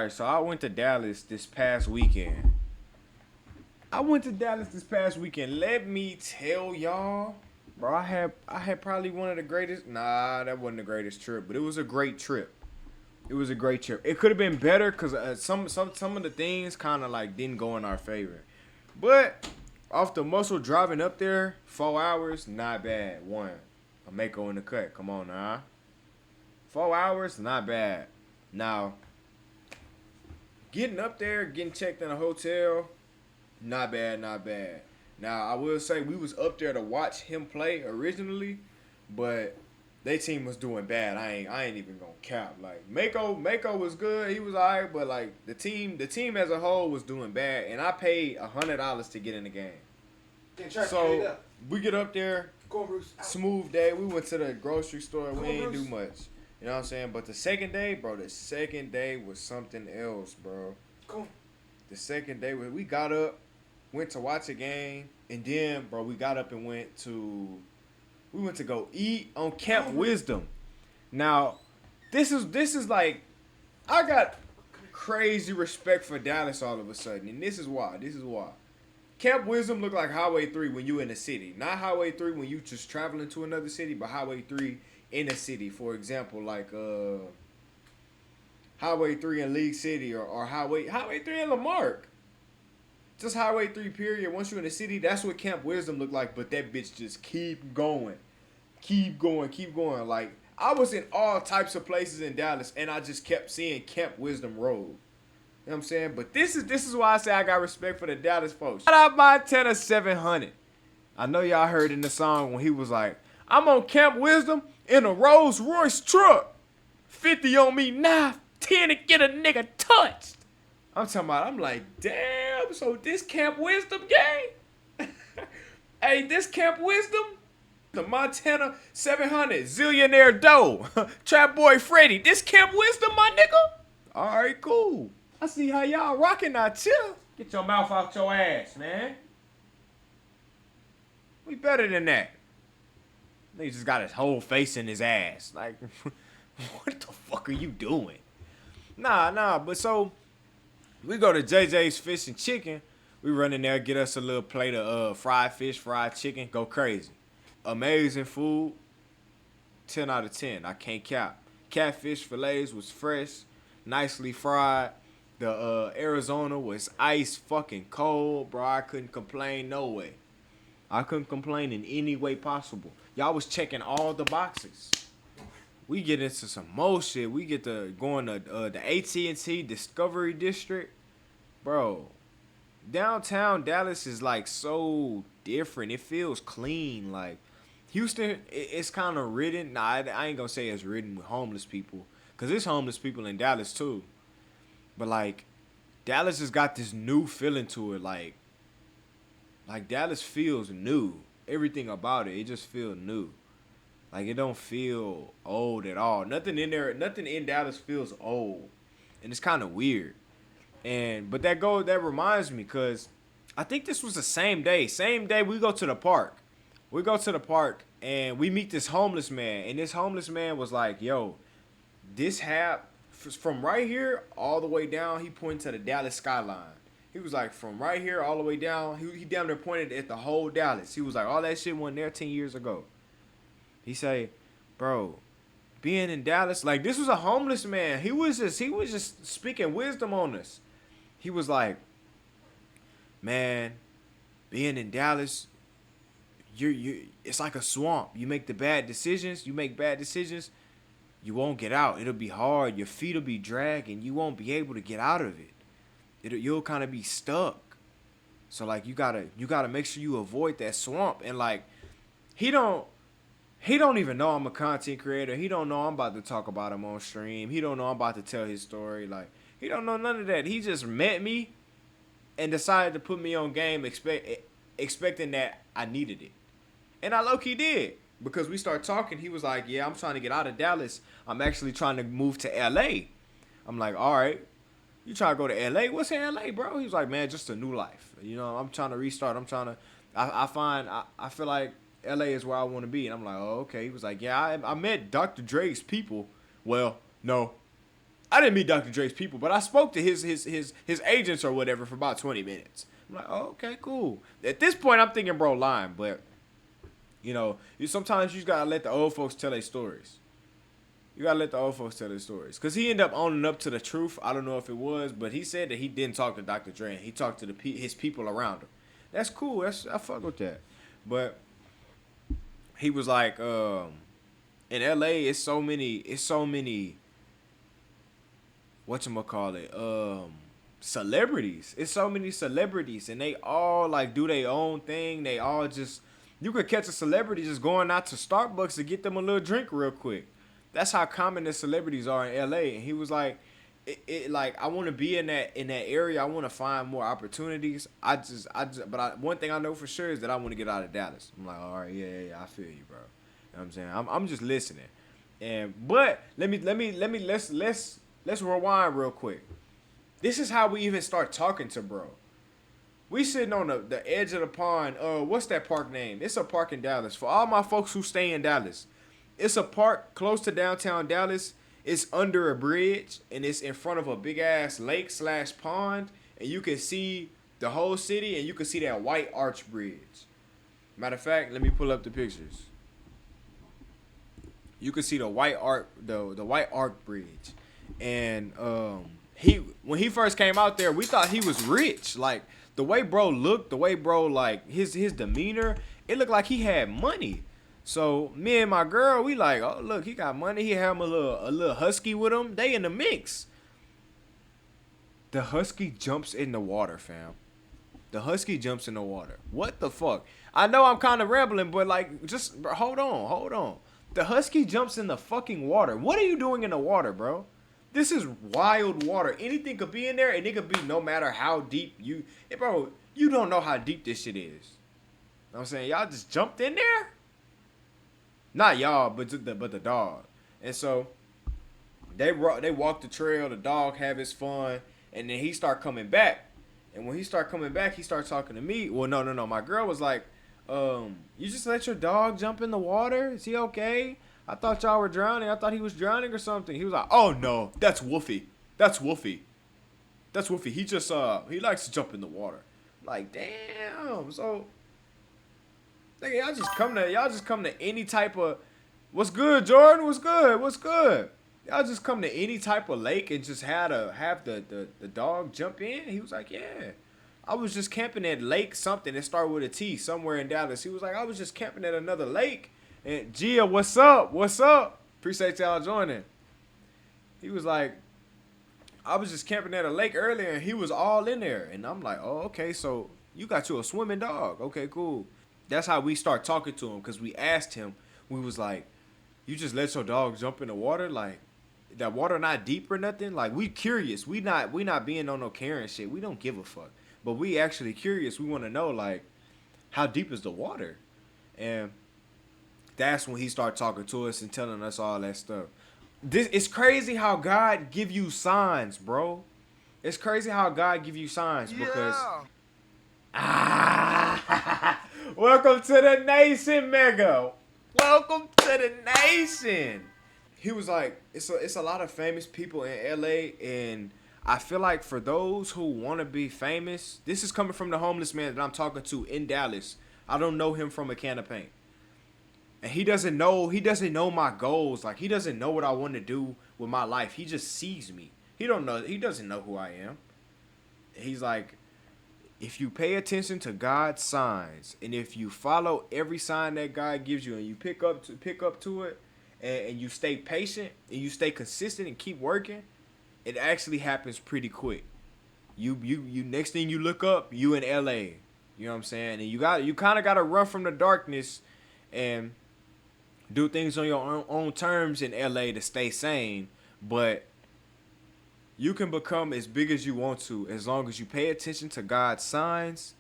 right, so I went to Dallas this past weekend. Let me tell y'all, bro. I had probably one of the greatest. Nah, that wasn't the greatest trip, but it was a great trip. It could have been better because some of the things kind of like didn't go in our favor. But off the muscle driving up there, 4 hours, not bad. One, a Mako in the cut. Come on now. 4 hours, not bad. Now, getting up there, getting checked in a hotel, not bad, not bad. Now, I will say we was up there to watch him play originally, but they team was doing bad. I ain't even gonna cap. Like Mako was good. He was alright, but like the team as a whole was doing bad, and I paid $100 to get in the game. So we get up there, smooth day. We went to the grocery store. We ain't do much. You know what I'm saying? But the second day was something else, bro. The second day we got up, went to watch a game, and then, bro, we got up and went to go eat on Camp Wisdom. Now, this is like, I got crazy respect for Dallas all of a sudden, and this is why. Camp Wisdom look like Highway 3 when you in the city. Not Highway 3 when you just traveling to another city, but Highway 3 in the city. For example, like Highway 3 in League City or Highway 3 in Lamarck. Just Highway 3 period. Once you're in the city, that's what Camp Wisdom look like, but that bitch just keep going. Like, I was in all types of places in Dallas, and I just kept seeing Camp Wisdom Road. You know what I'm saying? But this is why I say I got respect for the Dallas folks. Shout out Montana 700. I know y'all heard in the song when he was like, I'm on Camp Wisdom in a Rolls Royce truck. 50 on me now, 10 to get a nigga touched. I'm like, damn, so this Camp Wisdom gang? Hey, this Camp Wisdom? The Montana 700, Zillionaire Doe, Trap Boy Freddy. This Camp Wisdom, my nigga? All right, cool. I see how y'all rocking out here. Get your mouth out your ass, man. We better than that. He just got his whole face in his ass. Like, what the fuck are you doing? Nah, but so, we go to JJ's Fish and Chicken. We run in there, get us a little plate of fried fish, fried chicken, go crazy. Amazing food, 10 out of 10. I can't cap. Catfish fillets was fresh, nicely fried. The Arizona was ice fucking cold, bro. I couldn't complain no way. I couldn't complain in any way possible. Y'all was checking all the boxes. We get into some more shit. We get to going to the AT&T Discovery District. Bro, downtown Dallas is like so different. It feels clean. Like, Houston, it's kind of ridden. Nah, I ain't gonna say it's ridden with homeless people, because there's homeless people in Dallas too. But like, Dallas has got this new feeling to it. Like Dallas feels new. Everything about it just feels new. Like, it don't feel old at all. Nothing in Dallas feels old, and it's kind of weird. But that reminds me, cause I think this was the same day. Same day we go to the park. And we meet this homeless man, and this homeless man was like, "Yo, this from right here all the way down." He pointed to the Dallas skyline. He was like, from right here all the way down. He down there pointed at the whole Dallas. He was like, all that shit wasn't there 10 years ago. He say, bro, being in Dallas, like, this was a homeless man. He was just speaking wisdom on us. He was like, man, being in Dallas, it's like a swamp. You make bad decisions, you won't get out. It'll be hard. Your feet'll be dragging. You won't be able to get out of it. You'll kind of be stuck. So like, you gotta make sure you avoid that swamp. And like, he don't even know I'm a content creator. He don't know I'm about to talk about him on stream. He don't know I'm about to tell his story. Like, he don't know none of that. He just met me and decided to put me on game, expecting that I needed it. And I low-key did. Because we started talking, he was like, yeah, I'm trying to get out of Dallas. I'm actually trying to move to LA. I'm like, all right. You trying to go to LA? What's in LA, bro? He was like, man, just a new life. You know, I'm trying to restart. I feel like LA is where I want to be. And I'm like, oh, okay. He was like, yeah, I met Dr. Dre's people. Well, no. I didn't meet Dr. Dre's people, but I spoke to his agents or whatever for about 20 minutes. I'm like, oh, okay, cool. At this point, I'm thinking, bro, lying, but sometimes you just gotta let the old folks tell their stories. You gotta let the old folks tell their stories. Cause he ended up owning up to the truth. I don't know if it was, but he said that he didn't talk to Dr. Dre. He talked to his people around him. That's cool. I fuck with that. But he was like, in LA, it's so many celebrities. It's so many celebrities, and they all like do their own thing. They all just, you could catch a celebrity just going out to Starbucks to get them a little drink real quick. That's how common the celebrities are in LA. And he was like, like I want to be in that area. I want to find more opportunities. One thing I know for sure is that I want to get out of Dallas. I'm like, all right, yeah, I feel you, bro. You know what I'm saying? I'm just listening. But let's rewind real quick. This is how we even start talking to bro. We sitting on the edge of the pond. What's that park name? It's a park in Dallas. For all my folks who stay in Dallas, it's a park close to downtown Dallas. It's under a bridge, and it's in front of a big-ass lake/pond, and you can see the whole city, and you can see that white arch bridge. Matter of fact, let me pull up the pictures. You can see the white arc bridge. And when he first came out there, we thought he was rich. Like, the way bro looked, the way bro, like, his demeanor, it looked like he had money. So me and my girl, we like, oh look, he got money. He had him a little husky with him. They in the mix. The husky jumps in the water, fam. The husky jumps in the water. What the fuck? I know I'm kind of rambling, but like, just hold on. The husky jumps in the fucking water. What are you doing in the water, bro? This is wild water. Anything could be in there, and it could be no matter how deep bro, you don't know how deep this shit is. You know what I'm saying? Y'all just jumped in there? Not y'all, but the dog. And so they walk the trail. The dog have his fun, and then he start coming back. And when he start coming back, he start talking to me. Well, no. My girl was like, you just let your dog jump in the water? Is he okay? I thought y'all were drowning. I thought he was drowning or something. He was like, oh no, that's Wolfie. He just he likes to jump in the water. Like, damn. So nigga, y'all just come to any type of, what's good, Jordan? What's good? Y'all just come to any type of lake and just have the dog jump in? He was like, yeah. I was just camping at Lake something that started with a T somewhere in Dallas. He was like, I was just camping at another lake. And Gia, what's up? Appreciate y'all joining. He was like, I was just camping at a lake earlier, and he was all in there. And I'm like, oh, okay, so you got you a swimming dog. Okay, cool. That's how we start talking to him, because we asked him, we was like, you just let your dog jump in the water? Like, that water not deep or nothing? Like, we curious. We not being on no caring shit. We don't give a fuck. But we actually curious. We want to know, like, how deep is the water? And that's when he started talking to us and telling us all that stuff. It's crazy how God give you signs, bro. It's crazy how God give you signs because... Welcome to the nation, Mega. Welcome to the nation. He was like, it's a lot of famous people in LA, and I feel like for those who want to be famous, this is coming from the homeless man that I'm talking to in Dallas. I don't know him from a can of paint. And he doesn't know my goals. Like, he doesn't know what I want to do with my life. He just sees me. He doesn't know who I am. He's like, if you pay attention to God's signs, and if you follow every sign that God gives you, and you pick up to it, and you stay patient, and you stay consistent and keep working, it actually happens pretty quick. You next thing you look up, you in LA. You know what I'm saying? And you kind of got to run from the darkness and do things on your own terms in LA to stay sane, but you can become as big as you want to as long as you pay attention to God's signs,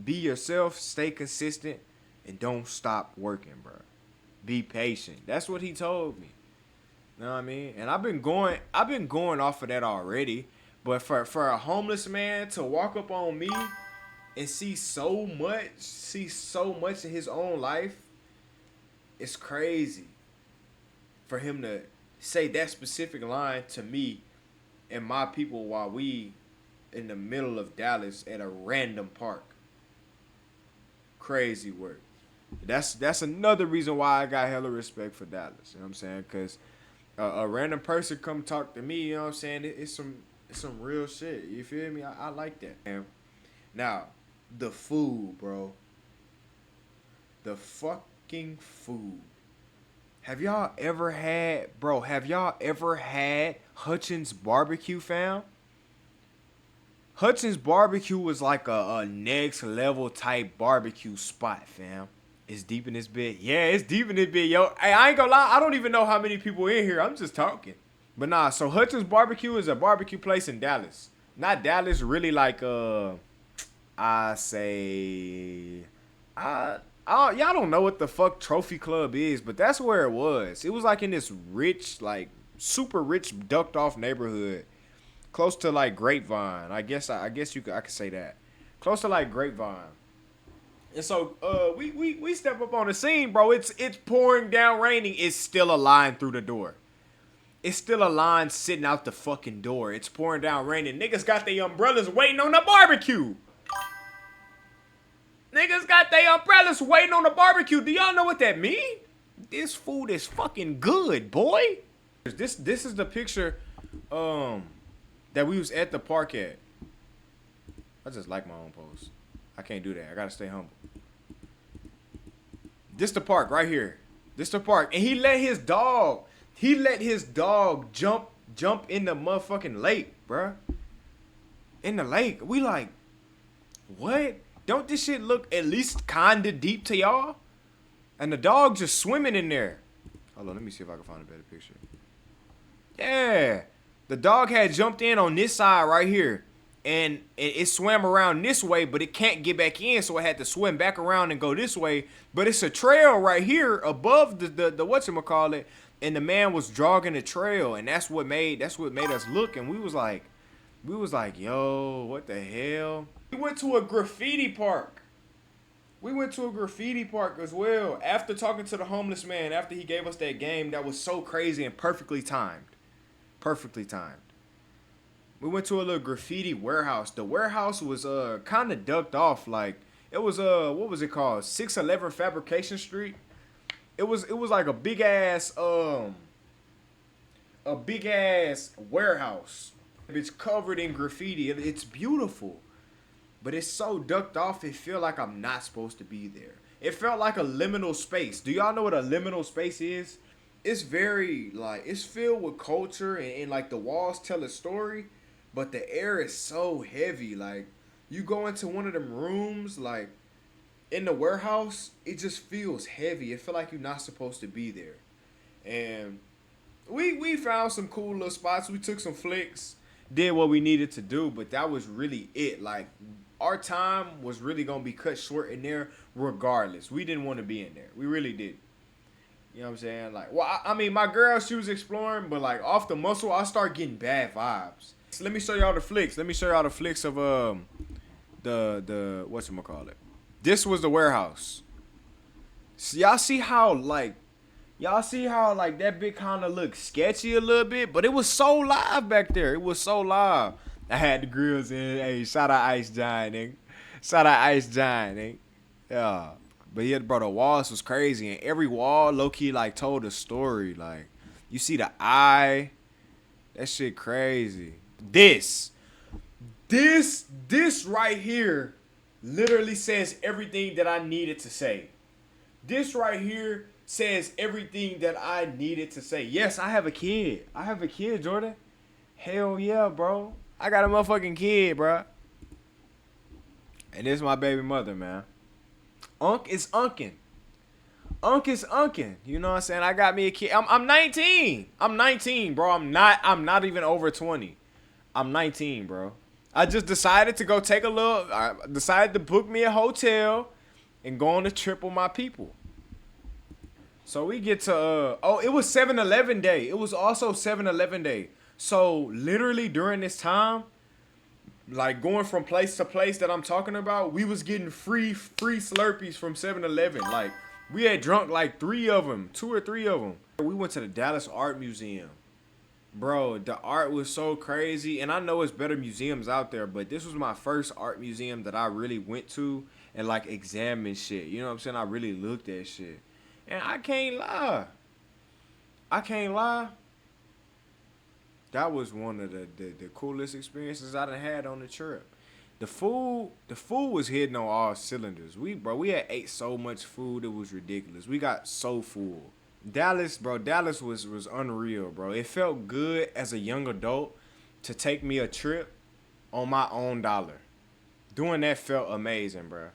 be yourself, stay consistent, and don't stop working, bro. Be patient. That's what he told me. You know what I mean? And I've been going off of that already, but for a homeless man to walk up on me and see so much in his own life, it's crazy for him to say that specific line to me and my people while we in the middle of Dallas at a random park. Crazy work. That's another reason why I got hella respect for Dallas. You know what I'm saying? Cause a random person come talk to me. You know what I'm saying? It's some real shit. You feel me? I like that. And now, the food, bro. The fucking food. Have y'all ever had Hutchins barbecue, fam? Hutchins barbecue was like a next level type barbecue spot, fam. It's deep in this bit. Yeah, it's deep in this bit, yo. Hey, I ain't gonna lie, I don't even know how many people in here. I'm just talking. But nah, so Hutchins barbecue is a barbecue place in Dallas. Not Dallas, really like y'all don't know what the fuck Trophy Club is, but that's where it was. It was like in this rich, like super rich, ducked off neighborhood, close to like Grapevine. I guess I could say that, close to like Grapevine. And so we step up on the scene, bro. It's pouring down, raining. It's still a line through the door. It's still a line sitting out the fucking door. It's pouring down, raining. Niggas got their umbrellas waiting on the barbecue. Niggas got their umbrellas waiting on the barbecue. Do y'all know what that mean? This food is fucking good, boy. This is the picture that we was at the park at. I just like my own post. I can't do that. I gotta stay humble. This the park right here. This the park. And he let his dog jump in the motherfucking lake, bruh. In the lake. We like, what? Don't this shit look at least kinda deep to y'all? And the dog just swimming in there. Hold on, let me see if I can find a better picture. Yeah. The dog had jumped in on this side right here. And it swam around this way, but it can't get back in, so it had to swim back around and go this way. But it's a trail right here above the whatchamacallit, and the man was jogging the trail, and that's what made us look, and we was like, yo, what the hell? We went to a graffiti park. We went to a graffiti park as well. After talking to the homeless man, after he gave us that game, that was so crazy and perfectly timed. Perfectly timed. We went to a little graffiti warehouse. The warehouse was kind of ducked off. Like, it was what was it called? 611 Fabrication Street. It was like a big ass warehouse. It's covered in graffiti. It's beautiful. But it's so ducked off, it feel like I'm not supposed to be there. It felt like a liminal space. Do y'all know what a liminal space is? It's very, like, it's filled with culture and like the walls tell a story. But the air is so heavy. Like, you go into one of them rooms, like, in the warehouse, it just feels heavy. It feel like you're not supposed to be there. And we found some cool little spots. We took some flicks, did what we needed to do, but that was really it. Like, our time was really going to be cut short in there regardless. We didn't want to be in there. We really did. You know what I'm saying? Like, well, I mean, my girl, she was exploring, but, like, off the muscle, I start getting bad vibes. So let me show y'all the flicks. Let me show y'all the flicks of the whatchamacallit. This was the warehouse. So y'all see how like that bit kind of looked sketchy a little bit, but it was so live back there. It was so live. I had the grills in. Hey, shout out Ice Giant, nigga. Shout out Ice Giant, nigga. Yeah. But yeah, bro, the walls was crazy, and every wall low-key like told a story. Like, you see the eye. That shit crazy. This right here literally says everything that I needed to say. This right here says everything that I needed to say. Yes, I have a kid. I have a kid, Jordan. Hell yeah, bro. I got a motherfucking kid, bro. And this is my baby mother, man. Unk is unkin'. Unk is unkin'. You know what I'm saying? I got me a kid. I'm 19. I'm 19, bro. I'm not even over 20. I'm 19, bro. I just decided to go take a little. I decided to book me a hotel and go on a trip with my people. So we get to it was 7-Eleven day. It was also 7-Eleven day. So literally during this time, like going from place to place that I'm talking about, we was getting free Slurpees from 7-Eleven. Like, we had drunk like 3 of them, 2 or 3 of them. We went to the Dallas Art Museum. Bro, the art was so crazy, and I know it's better museums out there, but this was my first art museum that I really went to and like examined shit. You know what I'm saying? I really looked at shit, and I can't lie. That was one of the coolest experiences I done had on the trip. The food was hitting on all cylinders. We had ate so much food it was ridiculous. We got so full. Dallas, bro, Dallas was unreal, bro. It felt good as a young adult to take me a trip on my own dollar. Doing that felt amazing, bro.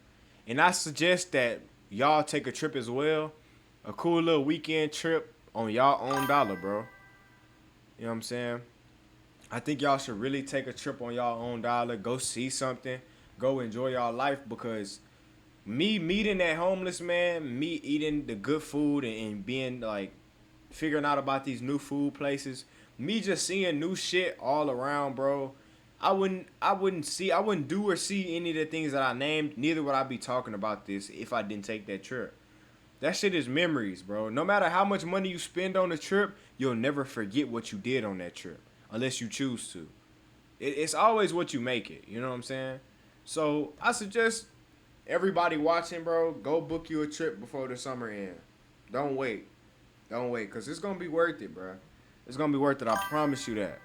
And I suggest that y'all take a trip as well. A cool little weekend trip on y'all own dollar, bro. You know what I'm saying? I think y'all should really take a trip on y'all own dollar. Go see something. Go enjoy y'all life because me meeting that homeless man, me eating the good food and being like figuring out about these new food places, me just seeing new shit all around, bro. I wouldn't do or see any of the things that I named. Neither would I be talking about this if I didn't take that trip. That shit is memories, bro. No matter how much money you spend on the trip, you'll never forget what you did on that trip unless you choose to. It's always what you make it. You know what I'm saying? So I suggest everybody watching, bro, go book you a trip before the summer ends. Don't wait. Don't wait, because it's going to be worth it, bro. It's going to be worth it. I promise you that.